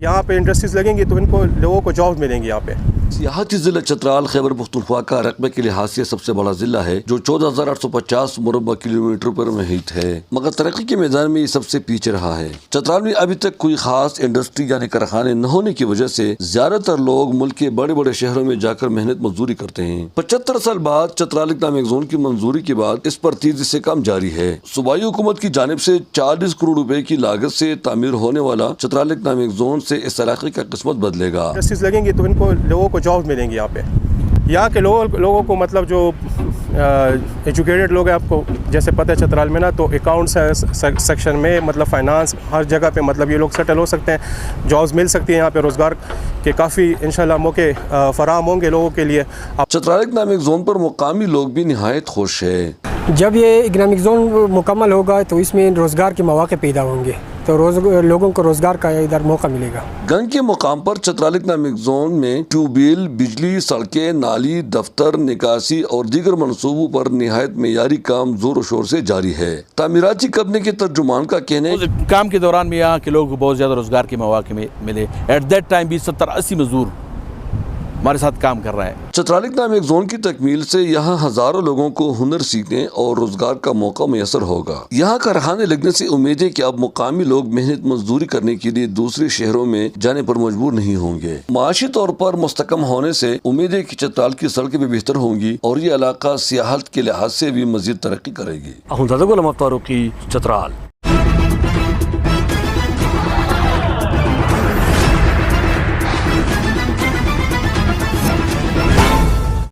यहाँ पे इंडस्ट्रीज लगेंगी तो इनको लोगों को जॉब मिलेंगी यहाँ पे। सियाहती ज़िला चतराल खैबर पख्तूनख्वा का रकबे के लिहाज से सबसे बड़ा ज़िला है, जो 14,850 मुरबा किलोमीटर पर मुहित है, मगर तरक्की के मैदान में ये सबसे पीछे रहा है। चतराल में अभी तक कोई खास इंडस्ट्री यानी कारखाने न होने की वजह से ज्यादातर लोग मुल्क के बड़े बड़े शहरों में जाकर मेहनत मजदूरी करते हैं। 75 साल बाद चतराल इकनॉमिक जोन की मंजूरी के बाद इस पर तेजी से काम जारी है। सूबाई हुकूमत की जानिब से 40 करोड़ रुपए की लागत से तामीर होने वाला चतराल इकनॉमिक जोन से इस इलाके का किस्मत बदलेगा। इंडस्ट्रीज लगेंगी तो इनको लोगों को जॉब मिलेंगी यहाँ पे। यहाँ के लोगों को मतलब जो एजुकेटेड लोग हैं, आपको जैसे पता है चतराल में ना, तो अकाउंट सेक्शन में मतलब फाइनेंस हर जगह पे मतलब ये लोग सेटल हो सकते हैं, जॉब्स मिल सकती हैं यहाँ पे, रोज़गार के काफ़ी इंशाल्लाह मौके फराहम होंगे लोगों के लिए। चतराल इकनॉमिक जोन पर मुकामी लोग भी निहायत खुश है। जब ये इकनॉमिक जोन मुकम्मल होगा तो इसमें रोज़गार के मौके पैदा होंगे, तो लोगों को रोज़गार का इधर मौका मिलेगा। गंग के मुकाम पर चतराल इकनॉमिक जोन में ट्यूबवेल, बिजली, सड़कें, नाली, दफ्तर, निकासी और दीगर मनसूबों पर निहायत मेयारी काम जोर शोर से जारी है। तामीराती कंपनी के तर्जुमान का कहने काम के दौरान में यहाँ के लोगों को बहुत ज़्यादा रोज़गार के मौके मिले। एट दैट टाइम भी 70-80 मजदूर हमारे साथ काम कर रहे हैं। चतराल इकनॉमिक जोन की तकमील से यहाँ हजारों लोगों को हुनर सीखने और रोजगार का मौका मैसर होगा। यहाँ कारखाने लगने से उम्मीद है कि अब मुकामी लोग मेहनत मजदूरी करने के लिए दूसरे शहरों में जाने पर मजबूर नहीं होंगे। माशी तौर पर मुस्तकम होने से उम्मीद है कि चतराल की सड़कें भी बेहतर होंगी और ये इलाका सियाहत के लिहाज से भी मजीद तरक्की करेगी। चतराल।